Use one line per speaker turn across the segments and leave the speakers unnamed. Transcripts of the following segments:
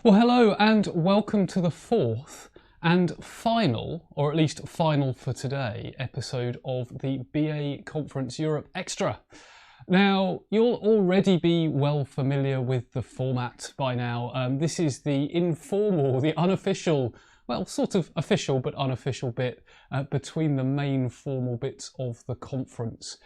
Well, hello and welcome to the fourth and final, or at least final for today, episode of the BA Conference Europe Extra. Now, you'll already be well familiar with the format by now. This is the informal, the unofficial, well, sort of official but unofficial bit between the main formal bits of the conference.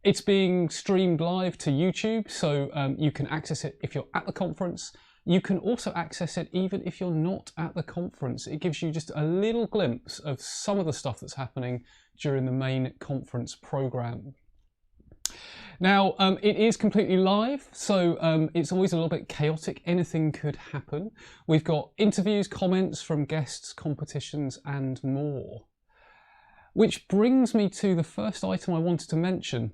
It's being streamed live to YouTube, so you can access it if you're at the conference. You can also access it even if you're not at the conference. It gives you just a little glimpse of some of the stuff that's happening during the main conference program. Now, it is completely live, so it's always a little bit chaotic. Anything could happen. We've got interviews, comments from guests, competitions, and more. Which brings me to the first item I wanted to mention.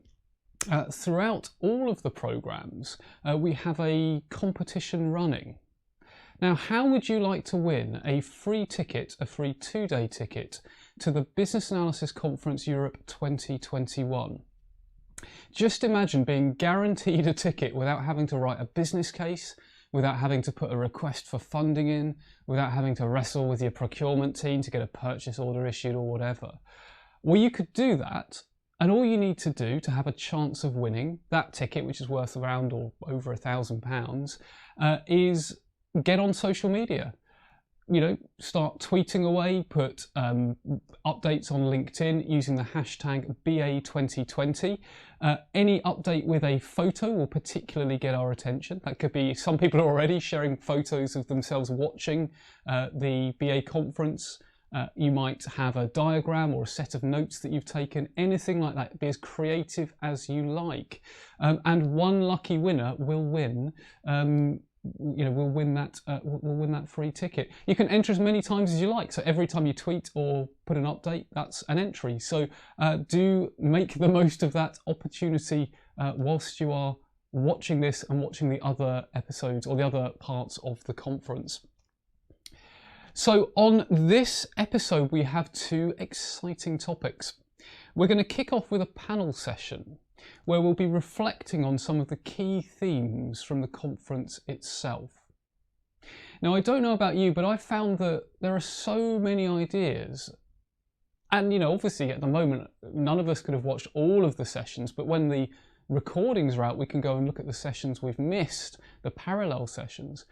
Throughout all of the programs, we have a competition running. Now, how would you like to win a free ticket, a free 2-day ticket, to the Business Analysis Conference Europe 2021? Just imagine being guaranteed a ticket without having to write a business case, without having to put a request for funding in, without having to wrestle with your procurement team to get a purchase order issued or whatever. Well, you could do that. And all you need to do to have a chance of winning that ticket, which is worth around or over £1,000, is get on social media. You know, start tweeting away, put updates on LinkedIn using the hashtag BA2020. Any update with a photo will particularly get our attention. That could be, some people are already sharing photos of themselves watching the BA conference. You might have a diagram or a set of notes that you've taken, anything like that. Be as creative as you like, and one lucky winner will win. Will win that free ticket. You can enter as many times as you like. So every time you tweet or put an update, that's an entry. So do make the most of that opportunity whilst you are watching this and watching the other episodes or the other parts of the conference. So on this episode, we have two exciting topics. We're going to kick off with a panel session where we'll be reflecting on some of the key themes from the conference itself. Now, I don't know about you, but I found that there are so many ideas. And, you know, obviously at the moment, none of us could have watched all of the sessions, but when the recordings are out, we can go and look at the sessions we've missed, the parallel sessions.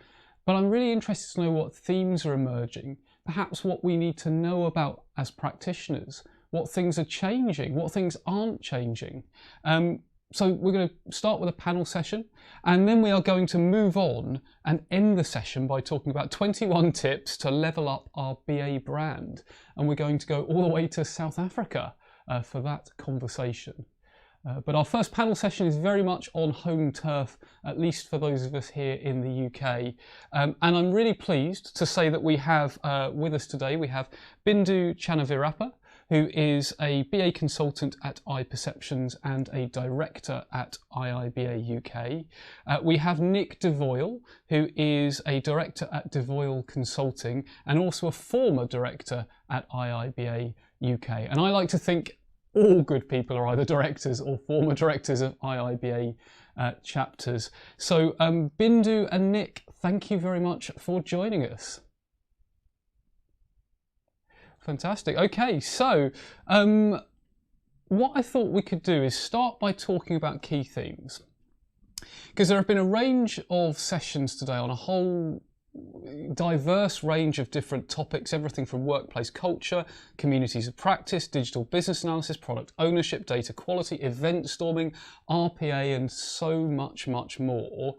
But I'm really interested to know what themes are emerging, perhaps what we need to know about as practitioners, what things are changing, what things aren't changing. So we're going to start with a panel session, and then we are going to move on and end the session by talking about 21 tips to level up our BA brand. And we're going to go all the way to South Africa for that conversation. But our first panel session is very much on home turf, at least for those of us here in the UK. And I'm really pleased to say that we have with us today, we have Bindu Channaveerappa, who is a BA consultant at iPerceptions and a director at IIBA UK. We have Nick de Voil, who is a director at de Voil Consulting and also a former director at IIBA UK. And I like to think all good people are either directors or former directors of IIBA chapters. So Bindu and Nick, thank you very much for joining us. Fantastic. Okay, so what I thought we could do is start by talking about key themes, because there have been a range of sessions today on a whole diverse range of different topics, everything from workplace culture, communities of practice, digital business analysis, product ownership, data quality, event storming, RPA, and so much more.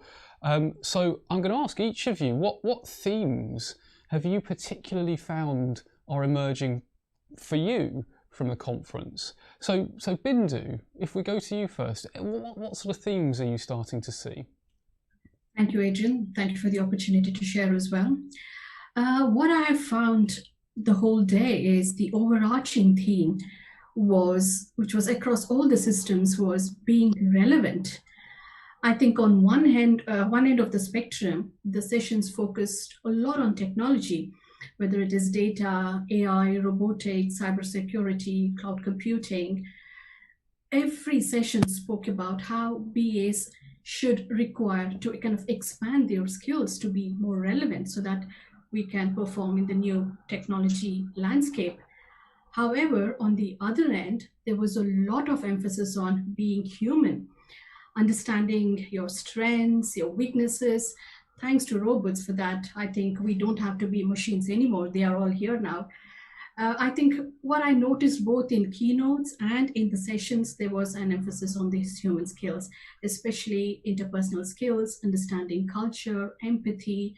So I'm going to ask each of you, what themes have you particularly found are emerging for you from the conference? So Bindu, if we go to you first, what sort of themes are you starting to see?
Thank you, Adrian. Thank you for the opportunity to share as well. What I have found the whole day is the overarching theme which was across all the systems, was being relevant. I think on one end of the spectrum, the sessions focused a lot on technology, whether it is data, AI, robotics, cybersecurity, cloud computing. Every session spoke about how BAs should require to kind of expand their skills to be more relevant so that we can perform in the new technology landscape. However, on the other end, there was a lot of emphasis on being human, understanding your strengths, your weaknesses. Thanks to robots for that, I think we don't have to be machines anymore. They are all here now. I think what I noticed both in keynotes and in the sessions, there was an emphasis on these human skills, especially interpersonal skills, understanding culture, empathy,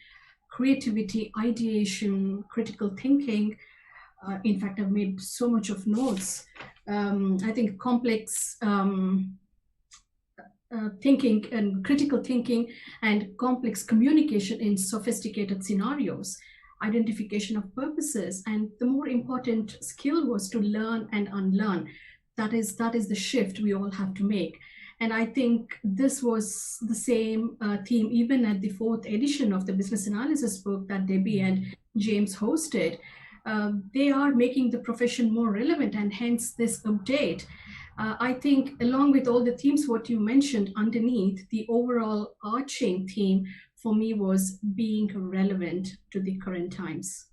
creativity, ideation, critical thinking. In fact, I've made so much of notes. I think complex thinking and critical thinking and complex communication in sophisticated scenarios, identification of purposes, and the more important skill was to learn and unlearn. That is the shift we all have to make. And I think this was the same theme even at the 4th edition of the business analysis book that Debbie and James hosted. They are making the profession more relevant, and hence this update. I think along with all the themes, what you mentioned underneath, the overall arching theme for me was being relevant to the current times.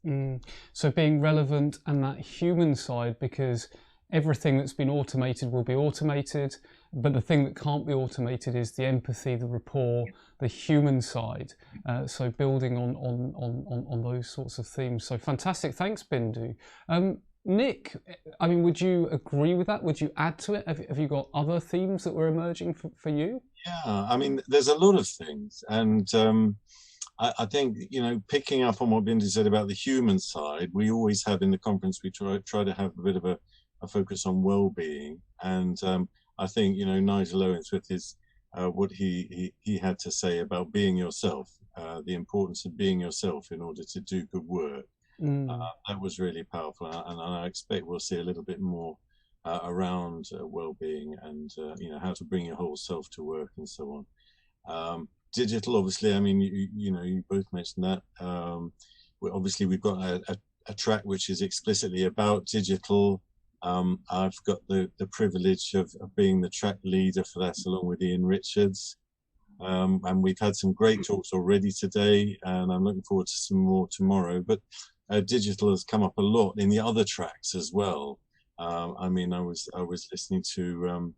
So being relevant and that human side, because everything that's been automated will be automated, but the thing that can't be automated is the empathy, the rapport, the human side. So building on those sorts of themes. So fantastic. Thanks, Bindu. Nick, I mean, would you agree with that? Would you add to it? Have you got other themes that were emerging for you?
Yeah, I mean, there's a lot of things. And I think, you know, picking up on what Bindu said about the human side, we always have in the conference, we try to have a bit of a focus on well-being. And I think, you know, Nigel Owens with his, what he had to say about being yourself, the importance of being yourself in order to do good work. That was really powerful, and I expect we'll see a little bit more around well-being and you know, how to bring your whole self to work and so on. Digital, obviously, I mean, you know, you both mentioned that. Obviously, we've got a track which is explicitly about digital. I've got the privilege of being the track leader for that, along with Ian Richards. And we've had some great talks already today, and I'm looking forward to some more tomorrow. But digital has come up a lot in the other tracks as well. I mean, I was listening to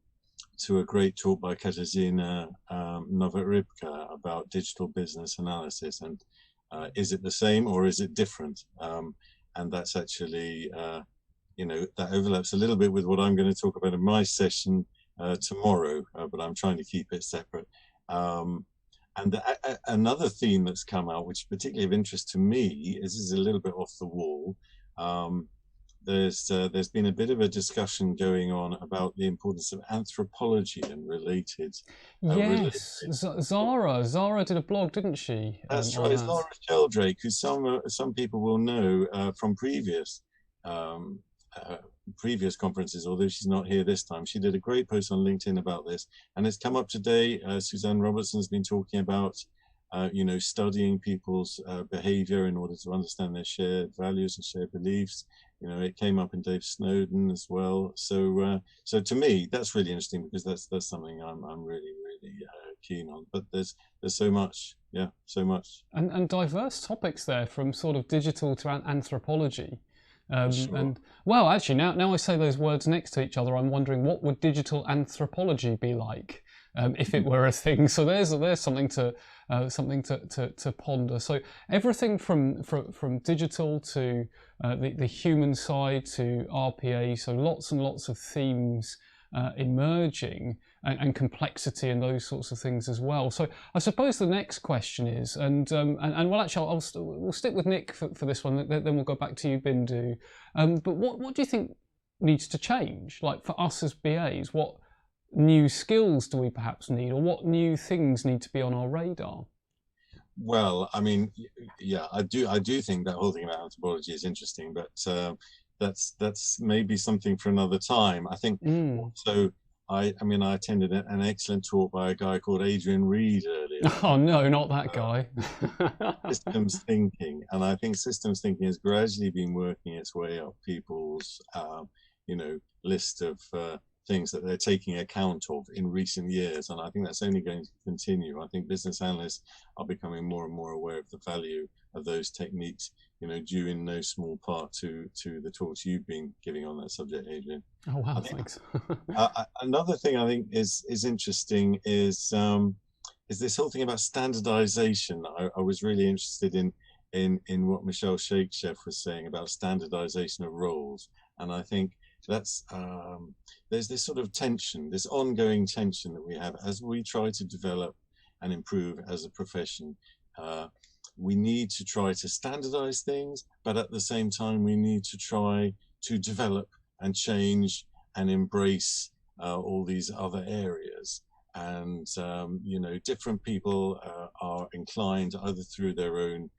a great talk by Katarzyna Newbert about digital business analysis, and is it the same or is it different? And that's actually, you know, that overlaps a little bit with what I'm going to talk about in my session tomorrow, but I'm trying to keep it separate. And another theme that's come out, which is particularly of interest to me, is a little bit off the wall. There's been a bit of a discussion going on about the importance of anthropology and related.
Yes, Zara did a blog, didn't she?
That's right. Zara Sheldrake, who some people will know from previous conferences, although she's not here this time. She did a great post on LinkedIn about this, and it's come up today. Suzanne Robertson's been talking about, you know, studying people's behavior in order to understand their shared values and shared beliefs. You know, it came up in Dave Snowden as well. So, so to me, that's really interesting, because that's something I'm really keen on. But there's so much, yeah, so much,
and diverse topics there, from sort of digital to anthropology.
Sure.
And well, actually, now I say those words next to each other, I'm wondering what would digital anthropology be like if it were a thing. So there's something to ponder. So everything from digital to the human side to RPA. So lots and lots of themes emerging, and complexity and those sorts of things as well. So I suppose the next question is, and well, actually, we'll stick with Nick for this one. Then we'll go back to you, Bindu. But what do you think needs to change? Like for us as BAs, what new skills do we perhaps need, or what new things need to be on our radar?
Well, I mean, yeah, I do think that whole thing about anthropology is interesting, but that's maybe something for another time. I think also, I mean, I attended an excellent talk by a guy called Adrian Reed earlier.
Oh no, not that guy.
Systems thinking, and I think systems thinking has gradually been working its way up people's, you know, list of things that they're taking account of in recent years, and I think that's only going to continue. I think business analysts are becoming more and more aware of the value of those techniques, you know, due in no small part to the talks you've been giving on that subject, Adrian.
Oh wow, thanks.
Another thing I think is interesting is this whole thing about standardization. I was really interested in what Michelle Shakesheff was saying about standardization of roles, and I think that's there's this sort of tension, this ongoing tension that we have as we try to develop and improve as a profession. We need to try to standardize things, but at the same time we need to try to develop and change and embrace all these other areas. And you know, different people are inclined, either through their own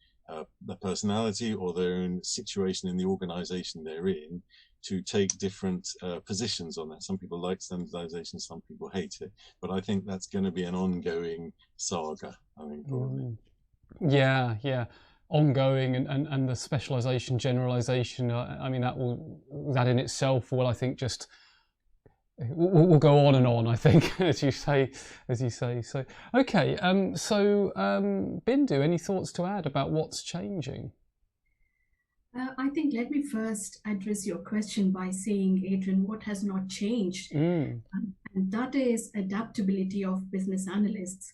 their personality or their own situation in the organization they're in, to take different positions on that. Some people like standardization, some people hate it, but I think that's going to be an ongoing saga, I think, probably.
Yeah, ongoing, and the specialization, generalization, I mean, that in itself will, I think, just will go on and on, I think, as you say. So okay, Bindu, any thoughts to add about what's changing?
I think let me first address your question by saying, Adrian, what has not changed? And that is adaptability of business analysts.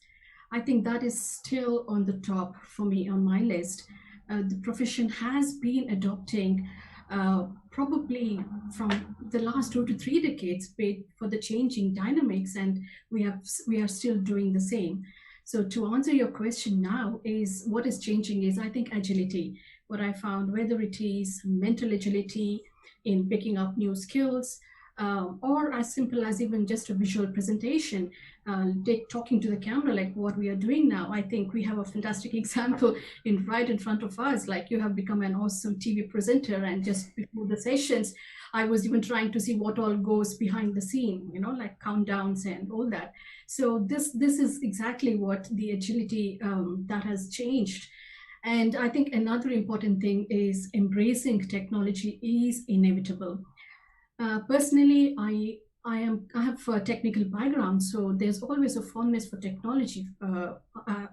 I think that is still on the top for me on my list. The profession has been adopting probably from the last 2 to 3 decades for the changing dynamics, and we are still doing the same. So to answer your question now, is what is changing is, I think, agility. What I found, whether it is mental agility in picking up new skills, or as simple as even just a visual presentation, talking to the camera like what we are doing now. I think we have a fantastic example right in front of us. Like, you have become an awesome TV presenter, and just before the sessions, I was even trying to see what all goes behind the scene, you know, like countdowns and all that. So this is exactly what the agility that has changed. And I think another important thing is embracing technology is inevitable. Personally, I have a technical background, so there's always a fondness for technology,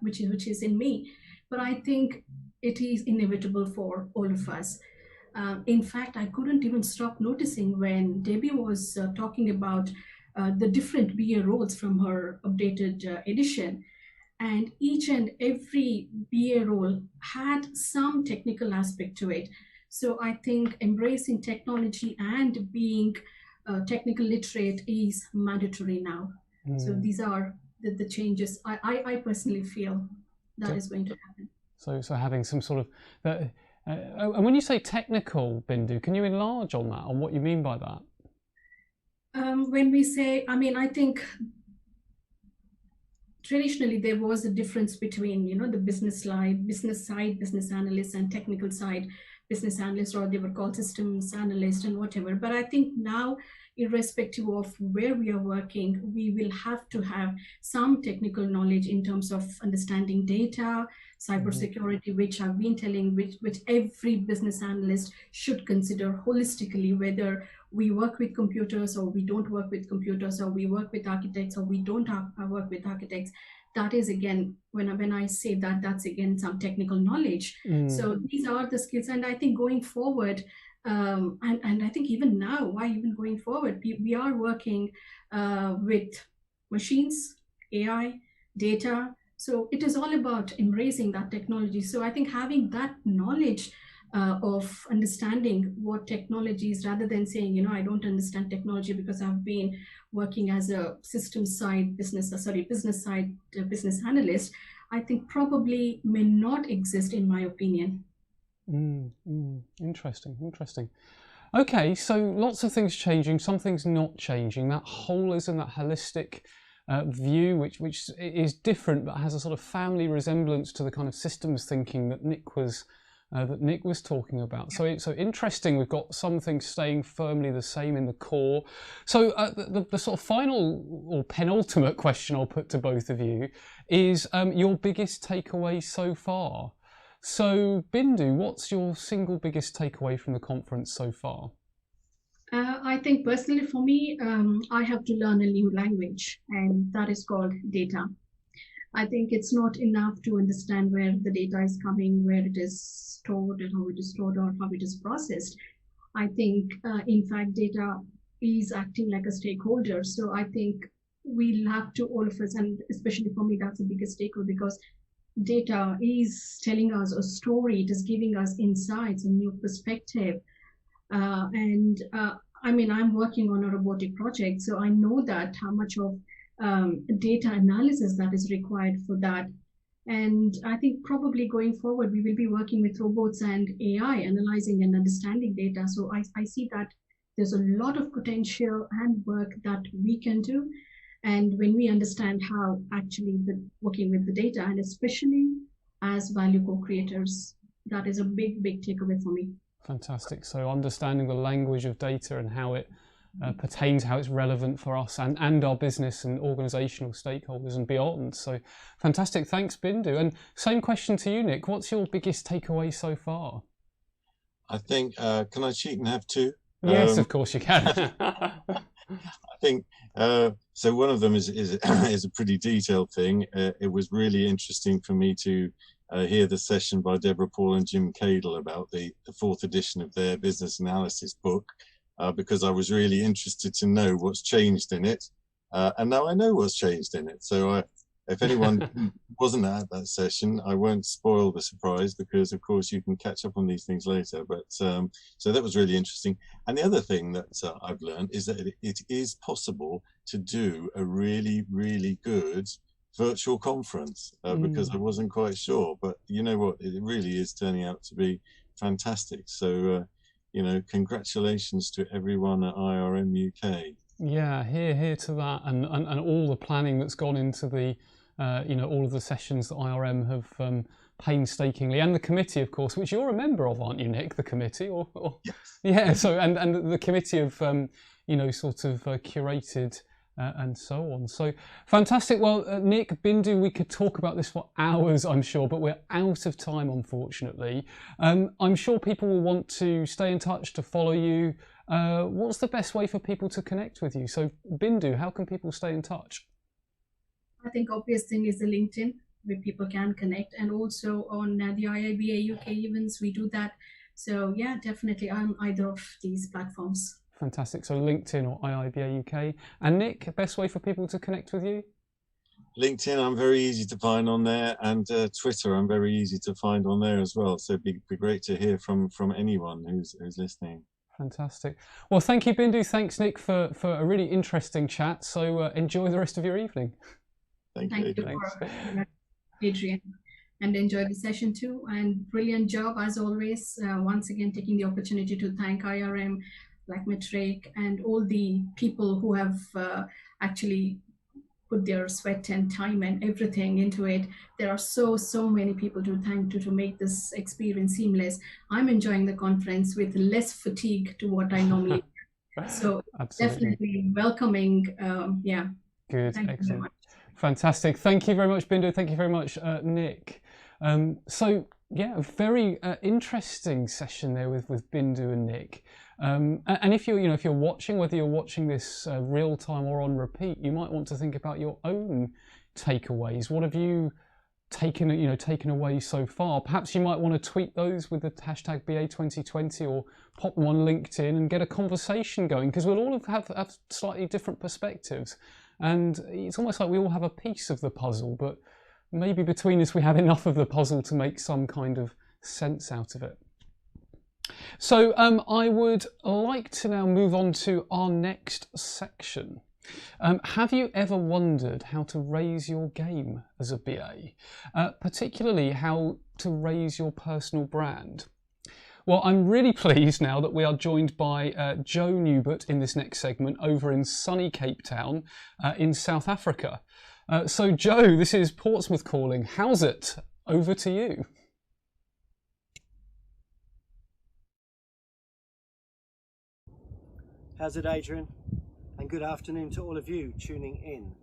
which is in me. But I think it is inevitable for all of us. In fact, I couldn't even stop noticing when Debbie was talking about the different BA roles from her updated edition. And each and every BA role had some technical aspect to it. So I think embracing technology and being technical literate is mandatory now. So these are the changes I personally feel that is going to happen.
So having some sort of, and when you say technical, Bindu, can you enlarge on that, on what you mean by that?
When we say, I mean, I think traditionally there was a difference between, you know, the business side, business analyst, and technical side, business analyst, or they were called systems analyst and whatever. But I think now, irrespective of where we are working, we will have to have some technical knowledge in terms of understanding data, cybersecurity, which I've been telling, which every business analyst should consider holistically, whether we work with computers or we don't work with computers, or we work with architects or we don't work with architects. That is, again, when I say that, that's again some technical knowledge. So these are the skills, and I think going forward, and I think even now, why even going forward, we are working with machines, AI, data. So it is all about embracing that technology. So I think having that knowledge of understanding what technology is, rather than saying, you know, I don't understand technology because I've been working as a business analyst, I think probably may not exist, in my opinion.
Interesting. Okay, so lots of things changing, some things not changing. That holism, that holistic view, which is different but has a sort of family resemblance to the kind of systems thinking that Nick was talking about. So interesting. We've got some things staying firmly the same in the core. So the sort of final or penultimate question I'll put to both of you is your biggest takeaway so far. So Bindu, what's your single biggest takeaway from the conference so far?
I think personally for me, I have to learn a new language, and that is called data. I think it's not enough to understand where the data is coming, where it is stored, and how it is stored, or how it is processed. I think, in fact, data is acting like a stakeholder. So I think we'll have to, all of us, and especially for me, that's the biggest takeaway, because data is telling us a story. It is giving us insights, a new perspective. I mean, I'm working on a robotic project, so I know that how much of data analysis that is required for that. And I think probably going forward, we will be working with robots and AI, analyzing and understanding data. So I see that there's a lot of potential and work that we can do. And when we understand how actually working with the data, and especially as value co-creators, that is a big, big takeaway for me.
Fantastic. So understanding the language of data and how it pertains, how it's relevant for us and our business and organisational stakeholders and beyond. So fantastic. Thanks, Bindu. And same question to you, Nick. What's your biggest takeaway so far?
I think, can I cheat and have two?
Yes, of course you can.
I think, so one of them is a pretty detailed thing. It was really interesting for me to hear the session by Deborah Paul and Jim Cadle about the fourth edition of their business analysis book, because I was really interested to know what's changed in it. And now I know what's changed in it. So if anyone wasn't at that session, I won't spoil the surprise, because of course you can catch up on these things later. But so that was really interesting. And the other thing that I've learned is that it is possible to do a really, really good virtual conference, because I wasn't quite sure, but you know what, it really is turning out to be fantastic. So you know, congratulations to everyone at IRM UK.
Yeah, here to that, and all the planning that's gone into the you know, all of the sessions that IRM have painstakingly, and the committee, of course, which you're a member of, aren't you, Nick? The committee, or
yes.
Yeah. So and the committee of you know, sort of curated. And so on. So fantastic. Well, Nick, Bindu, we could talk about this for hours, I'm sure, but we're out of time, unfortunately. I'm sure people will want to stay in touch, to follow you. What's the best way for people to connect with you? So, Bindu, how can people stay in touch?
I think obvious thing is the LinkedIn, where people can connect, and also on the IIBA UK events, we do that. So yeah, definitely on either of these platforms.
Fantastic. So LinkedIn or IIBA UK. And Nick, best way for people to connect with you?
LinkedIn, I'm very easy to find on there, and Twitter, I'm very easy to find on there as well. So it'd be great to hear from anyone who's listening.
Fantastic. Well, thank you, Bindu. Thanks, Nick, for a really interesting chat. So enjoy the rest of your evening.
Thank you, Adrian. And enjoy the session too. And brilliant job as always. Once again, taking the opportunity to thank IRM, Blackmetric, and all the people who have actually put their sweat and time and everything into it. There are so many people to thank to make this experience seamless. I'm enjoying the conference with less fatigue to what I normally do. So absolutely. Definitely welcoming. Yeah.
Good.
Thank
excellent.
You very much.
Fantastic. Thank you very much, Bindu. Thank you very much, Nick. So yeah, a very interesting session there with Bindu and Nick. And if you're watching, whether you're watching this real time or on repeat, you might want to think about your own takeaways. What have you taken away so far? Perhaps you might want to tweet those with the hashtag BA2020, or pop them on LinkedIn and get a conversation going, because we'll all have slightly different perspectives, and it's almost like we all have a piece of the puzzle, but maybe between us we have enough of the puzzle to make some kind of sense out of it. So I would like to now move on to our next section. Have you ever wondered how to raise your game as a BA? Particularly how to raise your personal brand? Well, I'm really pleased now that we are joined by Joe Newbert in this next segment over in sunny Cape Town in South Africa. So Joe, this is Portsmouth calling. How's it? Over to you.
How's it, Adrian? And good afternoon to all of you tuning in.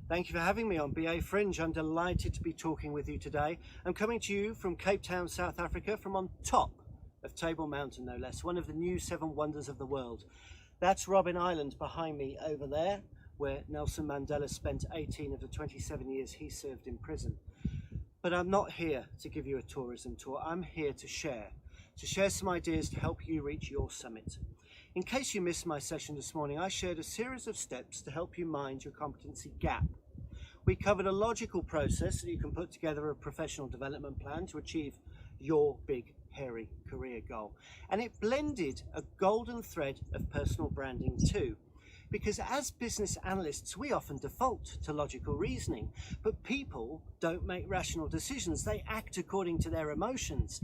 Thank you for having me on BA Fringe. I'm delighted to be talking with you today. I'm coming to you from Cape Town, South Africa, from on top of Table Mountain, no less, one of the new 7 wonders of the world. That's Robben Island behind me over there, where Nelson Mandela spent 18 of the 27 years he served in prison. But I'm not here to give you a tourism tour. I'm here to share some ideas to help you reach your summit. In case you missed my session this morning, I shared a series of steps to help you mind your competency gap. We covered a logical process so you can put together a professional development plan to achieve your big, hairy career goal. And it blended a golden thread of personal branding too. Because as business analysts, we often default to logical reasoning, but people don't make rational decisions. They act according to their emotions.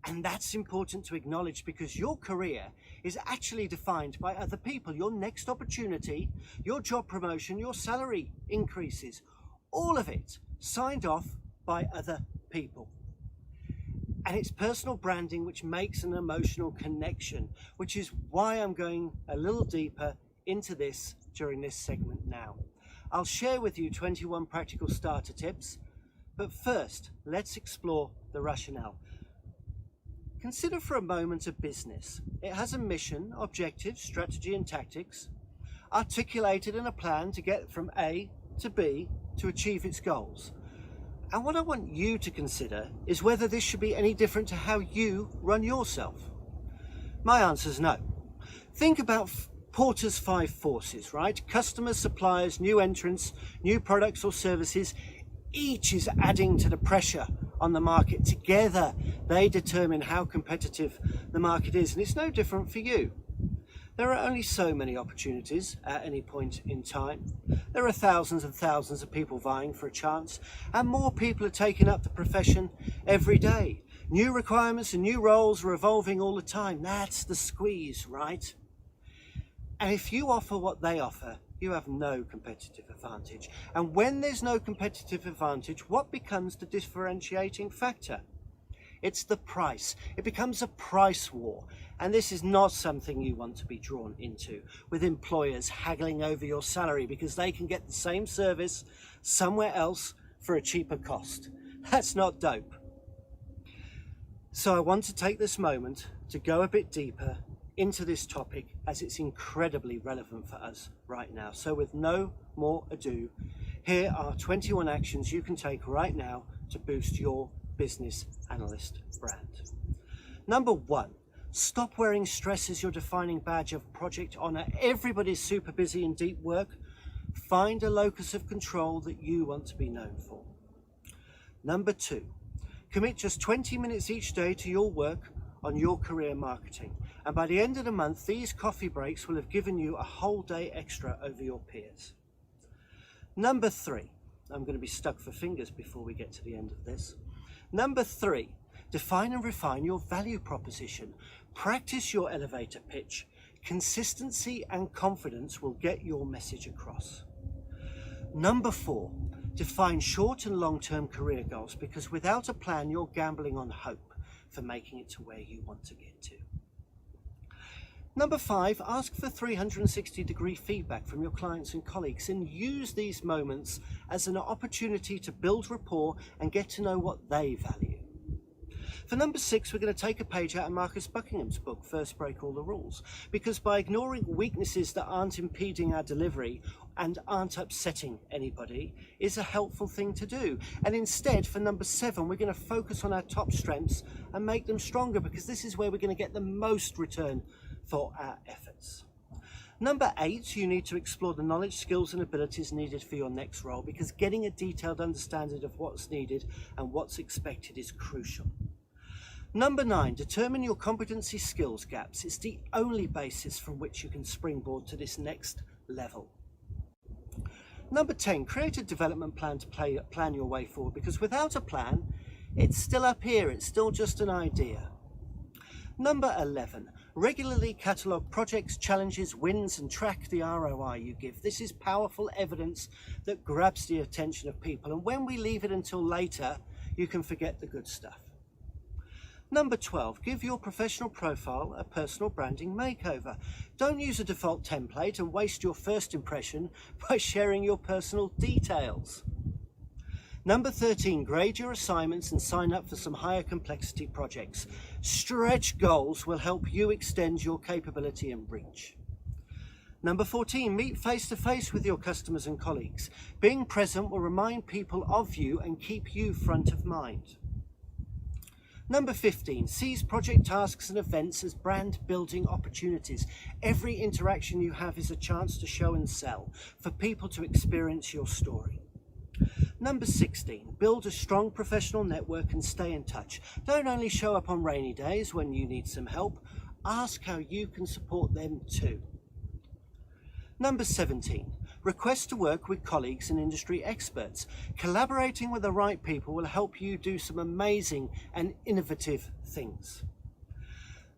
And that's important to acknowledge, because your career is actually defined by other people. Your next opportunity, your job promotion, your salary increases, all of it signed off by other people. And it's personal branding which makes an emotional connection, which is why I'm going a little deeper into this during this segment now. I'll share with you 21 practical starter tips, but first, let's explore the rationale. Consider for a moment a business. It has a mission, objective, strategy and tactics, articulated in a plan to get from A to B to achieve its goals. And what I want you to consider is whether this should be any different to how you run yourself. My answer is no. Think about Porter's 5 forces, right? Customers, suppliers, new entrants, new products or services. Each is adding to the pressure on the market. Together, they determine how competitive the market is. And it's no different for you. There are only so many opportunities at any point in time. There are thousands and thousands of people vying for a chance, and more people are taking up the profession every day. New requirements and new roles are evolving all the time. That's the squeeze, right? And if you offer what they offer, you have no competitive advantage. And when there's no competitive advantage, what becomes the differentiating factor? It's the price. It becomes a price war. And this is not something you want to be drawn into, with employers haggling over your salary because they can get the same service somewhere else for a cheaper cost. That's not dope. So I want to take this moment to go a bit deeper into this topic, as it's incredibly relevant for us right now. So with no more ado, here are 21 actions you can take right now to boost your business analyst brand. Number 1, stop wearing stress as your defining badge of project honor. Everybody's super busy in deep work. Find a locus of control that you want to be known for. Number 2, commit just 20 minutes each day to your work on your career marketing. And by the end of the month, these coffee breaks will have given you a whole day extra over your peers. Number 3, I'm going to be stuck for fingers before we get to the end of this. Number 3, define and refine your value proposition. Practice your elevator pitch. Consistency and confidence will get your message across. Number 4, define short and long-term career goals, because without a plan, you're gambling on hope for making it to where you want to get to. Number 5, ask for 360-degree feedback from your clients and colleagues, and use these moments as an opportunity to build rapport and get to know what they value. For number 6, we're going to take a page out of Marcus Buckingham's book, First Break All the Rules, because by ignoring weaknesses that aren't impeding our delivery and aren't upsetting anybody is a helpful thing to do. And instead, for number 7, we're going to focus on our top strengths and make them stronger, because this is where we're going to get the most return for our efforts. Number 8, you need to explore the knowledge, skills and abilities needed for your next role, because getting a detailed understanding of what's needed and what's expected is crucial. Number 9, determine your competency skills gaps. It's the only basis from which you can springboard to this next level. Number 10, create a development plan to plan your way forward, because without a plan, it's still up here, it's still just an idea. Number 11, regularly catalogue projects, challenges, wins and track the ROI you give. This is powerful evidence that grabs the attention of people, and when we leave it until later, you can forget the good stuff. Number 12, give your professional profile a personal branding makeover. Don't use a default template and waste your first impression by sharing your personal details. Number 13, grade your assignments and sign up for some higher complexity projects. Stretch goals will help you extend your capability and reach. Number 14, meet face to face with your customers and colleagues. Being present will remind people of you and keep you front of mind. Number 15, seize project tasks and events as brand building opportunities. Every interaction you have is a chance to show and sell, for people to experience your story. Number 16, build a strong professional network and stay in touch. Don't only show up on rainy days when you need some help, ask how you can support them too. Number 17, request to work with colleagues and industry experts. Collaborating with the right people will help you do some amazing and innovative things.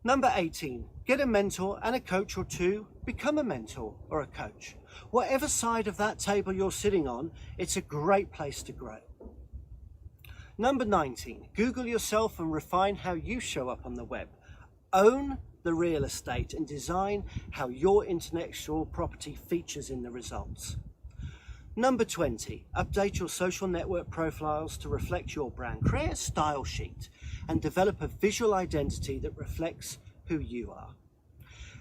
Number 18, get a mentor and a coach or two. Become a mentor or a coach. Whatever side of that table you're sitting on, it's a great place to grow. Number 19, Google yourself and refine how you show up on the web. Own the real estate and design how your intellectual property features in the results. Number 20, update your social network profiles to reflect your brand. Create a style sheet and develop a visual identity that reflects who you are.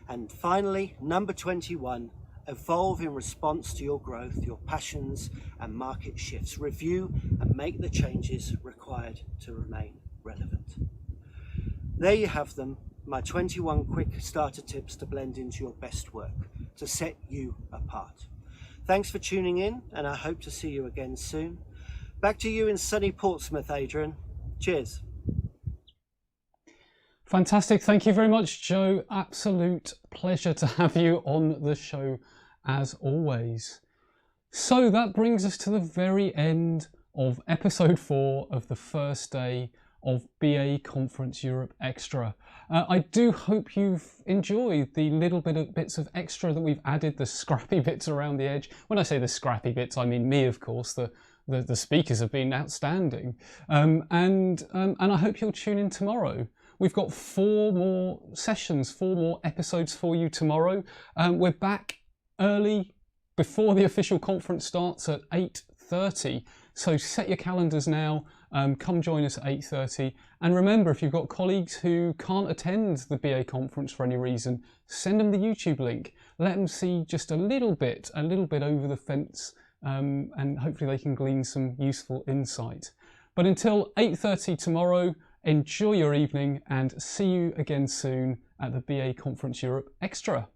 And finally, number 21, evolve in response to your growth, your passions and market shifts. Review and make the changes required to remain relevant. There you have them, my 21 quick starter tips to blend into your best work, to set you apart. Thanks for tuning in, and I hope to see you again soon. Back to you in sunny Portsmouth, Adrian. Cheers.
Fantastic. Thank you very much, Joe. Absolute pleasure to have you on the show as always. So that brings us to the very end of episode 4 of the first day of BA Conference Europe Extra. I do hope you've enjoyed the little bits of extra that we've added, the scrappy bits around the edge. When I say the scrappy bits, I mean me, of course. The speakers have been outstanding. And I hope you'll tune in tomorrow. We've got 4 more sessions, 4 more episodes for you tomorrow. We're back early before the official conference starts at 8:30. So set your calendars now. Come join us at 8:30. And remember, if you've got colleagues who can't attend the BA conference for any reason, send them the YouTube link. Let them see just a little bit over the fence, and hopefully they can glean some useful insight. But until 8:30 tomorrow, enjoy your evening and see you again soon at the BA Conference Europe Extra.